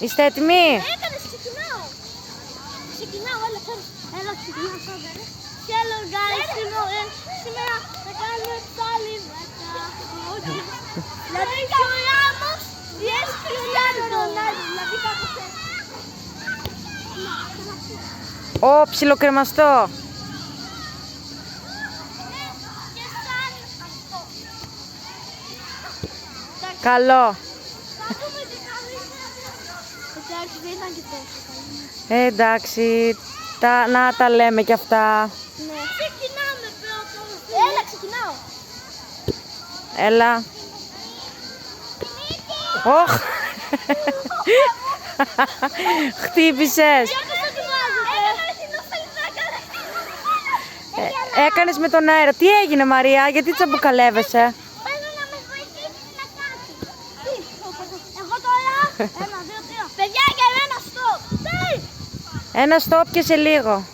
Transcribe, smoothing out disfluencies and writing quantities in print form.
Είστε έτοιμοι? Έκανες, ξεκινάω. Ξεκινάω, έλα, ξεκινάω. Hello guys, σήμερα θα κάνουμε πάλι βατά. Δηλαδή και ο Ράμος, διες Κριστιάνο Ρονάλντο, δηλαδή κάπως έτσι. Ω, ψιλοκρεμαστό. Και σαν αυτό. Καλό. Θα δούμε τι καλύτερα. Εντάξει, δεν ήταν και τόσο καλή. Εντάξει, να τα λέμε κι αυτά. Ναι. Ξεκινάμε πρώτα. Έλα, ξεκινάω. Έλα. Όχ. Χτύπησες. Έκανες με τον αέρα. Τι έγινε, Μαρία, γιατί τσαμπουκαλεύεσαι? Θέλω να με βοηθήσεις με κάτι. Εγώ τώρα, 1, 2, 3. Παιδιά, για ένα stop. Ένα stop και σε λίγο.